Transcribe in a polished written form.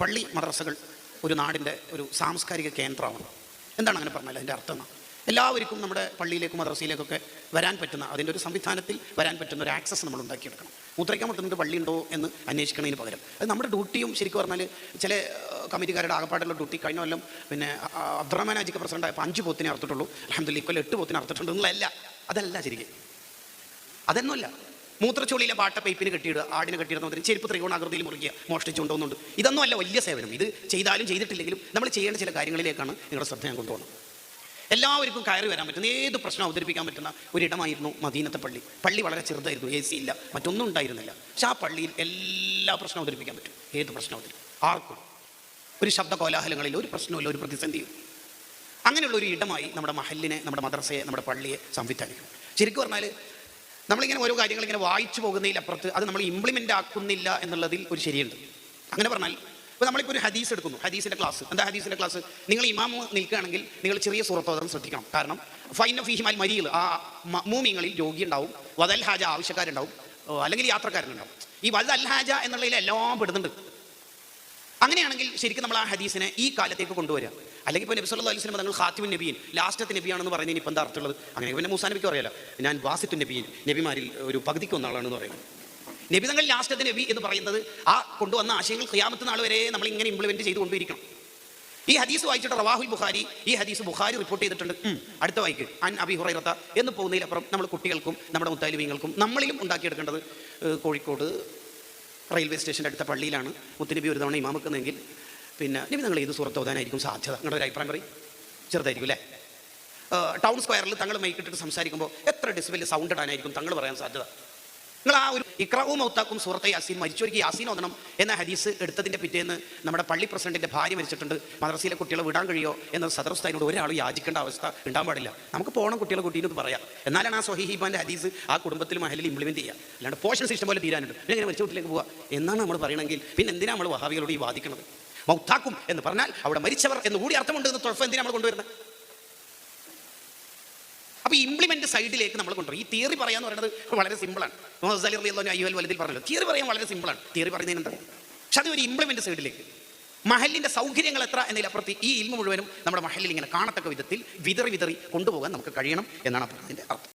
പള്ളി മദ്രസകൾ ഒരു നാടിൻ്റെ ഒരു സാംസ്കാരിക കേന്ദ്രമാണ്. എന്താണ് അങ്ങനെ പറഞ്ഞാൽ അതിൻ്റെ അർത്ഥം? എല്ലാവർക്കും നമ്മുടെ പള്ളിയിലേക്കും മദ്രസയിലേക്കൊക്കെ വരാൻ പറ്റുന്ന, അതിൻ്റെ ഒരു സംവിധാനത്തിൽ വരാൻ പറ്റുന്ന ഒരു ആക്സസ് നമ്മൾ ഉണ്ടാക്കിയെടുക്കണം. മൂത്രയ്ക്കാൻ പറ്റുന്നത് പള്ളിയുണ്ടോ എന്ന് അന്വേഷിക്കുന്നതിന് പകരം അത് നമ്മുടെ ഡ്യൂട്ടിയും ശരിക്കും പറഞ്ഞാൽ ചില കമ്മിറ്റിക്കാരുടെ ആകപ്പാടുള്ള ഡ്യൂട്ടി. കഴിഞ്ഞ കൊല്ലം പിന്നെ അബ്ദുറഹ്മാൻ ഹാജിക്ക് പ്രസിഡന്റ് ആയപ്പോൾ 5 പോത്തിനെ അറുത്തിട്ടുള്ളൂ, അൽഹംദുലില്ലാഹ് ഇക്കൊല്ലം 8 പോത്തിനെ അറുത്തിട്ടുണ്ട് എന്നുള്ളതല്ല. അതല്ല ശരിക്കും, അതൊന്നുമല്ല. മൂത്രച്ചോളിയിലെ പാട്ട പൈപ്പിന് കെട്ടിയിടുക, ആടിന് കെട്ടിയിടുന്നതിന് ചെരുപ്പ് ത്രികോണാകൃതിയിൽ മുറിക്കുക, മോഷ്ടിച്ചു കൊണ്ടുപോകുന്നുണ്ട്. ഇതൊന്നും അല്ല വലിയ സേവനം. ഇത് ചെയ്താലും ചെയ്തിട്ടില്ലെങ്കിലും നമ്മൾ ചെയ്യേണ്ട ചില കാര്യങ്ങളിലേക്കാണ് നിങ്ങളുടെ ശ്രദ്ധ ഞാൻ കൊണ്ടുപോകുന്നത്. എല്ലാവർക്കും കയറി വരാൻ പറ്റുന്ന, ഏത് പ്രശ്നം അവതരിപ്പിക്കാൻ പറ്റുന്ന ഒരിടമായിരുന്നു മദീനത്തെ പള്ളി. പള്ളി വളരെ ചെറുതായിരുന്നു, AC ഇല്ല, മറ്റൊന്നും ഉണ്ടായിരുന്നില്ല. പക്ഷെ ആ പള്ളിയിൽ എല്ലാ പ്രശ്നം അവതരിപ്പിക്കാൻ പറ്റും. ഏത് പ്രശ്നം അവതരിപ്പിക്കും, ആർക്കും ഒരു ശബ്ദ കോലാഹലങ്ങളിൽ ഒരു പ്രശ്നമില്ല, ഒരു പ്രതിസന്ധിയും. അങ്ങനെയുള്ള ഒരു ഇടമായി നമ്മുടെ മഹല്ലിനെ, നമ്മുടെ മദ്രസയെ, നമ്മുടെ പള്ളിയെ സംവിധാനിക്കും. ശരിക്കും പറഞ്ഞാൽ നമ്മളിങ്ങനെ ഓരോ കാര്യങ്ങൾ ഇങ്ങനെ വായിച്ചു പോകുന്നതിലപ്പുറത്ത് അത് നമ്മൾ ഇംപ്ലിമെൻ്റ് ആക്കുന്നില്ല എന്നുള്ളതിൽ ഒരു ശരിയുണ്ട്. അങ്ങനെ പറഞ്ഞാൽ ഇപ്പോൾ നമ്മളിപ്പോൾ ഒരു ഹദീസ് എടുക്കുന്നു, ഹദീസിൻ്റെ ക്ലാസ്. എന്താ ഹദീസിൻ്റെ ക്ലാസ്? നിങ്ങൾ ഇമാമ് നിൽക്കുകയാണെങ്കിൽ നിങ്ങൾ ചെറിയ സൂറത്തോദം ശ്രദ്ധിക്കണം. കാരണം ഫൈന ഫീഹിമാൽ മരീൽ, ആ മൂമിങ്ങളിൽ രോഗി ഉണ്ടാവും, വദൽ ഹാജ ആവശ്യക്കാരുണ്ടാവും, അല്ലെങ്കിൽ യാത്രക്കാരനുണ്ടാവും. ഈ വദൽ അൽ ഹാജ എന്നുള്ളതിൽ എല്ലാം പെടുന്നുണ്ട്. അങ്ങനെയാണെങ്കിൽ ശരിക്കും നമ്മൾ ആ ഹദീസിനെ ഈ കാലത്തേക്ക് കൊണ്ടുവരിക. അല്ലെങ്കിൽ ഇപ്പോൾ നബി സല്ലല്ലാഹു അലൈഹി വസല്ലം തങ്ങൾ ഖാത്തിമുൻ നബിയീൻ, ലാസ്റ്റത്തെ നബിയാണെന്ന് പറയുന്നതിന് ഇപ്പം എന്താ അർത്ഥമുള്ളത്? അങ്ങനെ പിന്നെ മൂസാ നബിക്ക് അറിയാലോ, ഞാൻ വാസിത്തുൻ നബിയീൻ, നബിമാരിൽ ഒരു പകുതിക്ക് ഒന്നാളാണെന്ന് പറയുന്നത്. നബി തങ്ങൾ ലാസ്റ്റത്തെ നബി എന്ന് പറയുന്നത് ആ കൊണ്ടുവന്ന ആശയങ്ങൾ ഖിയാമത്ത് നാൾ വരെ നമ്മൾ ഇങ്ങനെ ഇംപ്ലിമെന്റ് ചെയ്തുകൊണ്ടിരിക്കണം. ഈ ഹദീസ് വായിച്ചിട്ട് റവാഹുൽ ബുഖാരി, ഈ ഹദീസ് ബുഖാരി റിപ്പോർട്ട് ചെയ്തിട്ടുണ്ട്. അടുത്ത വായിക്ക് അൻ അബി ഹുറൈറത എന്ന് പോകുന്നതിലപ്പുറം നമ്മൾ കുട്ടികൾക്കും നമ്മുടെ മുത്താലിമീങ്ങൾക്കും നമ്മളിലും ഉണ്ടാക്കിയെടുക്കേണ്ടത്, കോഴിക്കോട് റെയിൽവേ സ്റ്റേഷൻ്റെ അടുത്ത പള്ളിയിലാണ് മുത്തുനബി ഒരു തവണ ഇമാമക്കുന്നതെങ്കിൽ പിന്നെ നബി തങ്ങൾ ഏത് സൂറത്ത് ഓതാനായിരിക്കും സാധ്യത? നിങ്ങളുടെ ഒരു അഭിപ്രായം പറയും. ചെറുതായിരിക്കും അല്ലേ? ടൗൺ സ്ക്വയറിൽ തങ്ങൾ മൈക്കിട്ടിട്ട് സംസാരിക്കുമ്പോൾ എത്ര ഡെസിബിൾ സൗണ്ട് ഇടാനായിരിക്കും തങ്ങൾ പറയാൻ സാധ്യത? നിങ്ങൾ ആ ഒരു ഇക്റാഉം മൗത്താക്കും സൂറത്തെ യാസീൻ, മരിച്ചവർക്ക് യാസീൻ ഓതണം എന്ന ഹദീസ് എടുത്തതിൻ്റെ പിറ്റേന്ന് നമ്മുടെ പള്ളി പ്രസിഡന്റിൻ്റെ ഭാര്യ മരിച്ചിട്ടുണ്ട്, മദ്രസയിലെ കുട്ടികളെ വിടാൻ കഴിയോ എന്ന സദർ ഉസ്താദിനോട് ഒരാൾ യാചിക്കേണ്ട അവസ്ഥ ഉണ്ടാകാൻ പാടില്ല. നമുക്ക് പോകണം കുട്ടികളെ കുട്ടീനോട് പറയാം. എന്നാലാണ് ആ സ്വഹീഹിബാൻ്റെ ഹദീസ് ആ കുടുംബത്തിൽ മഹലിൽ ഇംപ്ലിമെന്റ് ചെയ്യുക. അല്ലാണ്ട് പോഷൻ സിസ്റ്റം പോലെ തീരാനുണ്ട്, പിന്നെ എങ്ങനെ മരിച്ച വീട്ടിലേക്ക് പോവുക എന്നാണ് നമ്മൾ പറയണമെങ്കിൽ പിന്നെ എന്തിനാണ് നമ്മൾ വഹാബികളോട് ഈ വാദിക്കുന്നത്? മൗത്താക്കും എന്ന് പറഞ്ഞാൽ അവിടെ മരിച്ചവർ എന്ന് കൂടി അർത്ഥമുണ്ട് എന്ന് തൊഴഫ് എന്തിനാണ് നമ്മൾ കൊണ്ടുവരുന്നത്? അപ്പോൾ ഈ ഇംപ്ലിമെന്റ് സൈഡിലേക്ക് നമ്മൾ കൊണ്ടുവരും. ഈ തിയറി പറയാന്ന് പറയുന്നത് വളരെ സിമ്പിളാണ്. മുഹമ്മദ് അലി റളിയല്ലാഹു അൻഹു അയ്യുൽ വലദിൽ പറഞ്ഞല്ലോ, തിയറി പറയാൻ വളരെ സിമ്പിളാണ്. തിയറി പറയുന്നതിന് എന്താ? പക്ഷെ അത് ഒരു ഇംപ്ലിമെന്റ് സൈഡിലേക്ക്, മഹലിന്റെ സൗകര്യങ്ങൾ എത്ര എന്നതിലപ്പുറത്ത് ഈ ഇൽമു മുഴുവനും നമ്മുടെ മഹലിൽ ഇങ്ങനെ കാണത്തക്ക വിധത്തിൽ വിതറി കൊണ്ടുപോകാൻ നമുക്ക് കഴിയണം എന്നാണ് അതിൻ്റെ അർത്ഥം.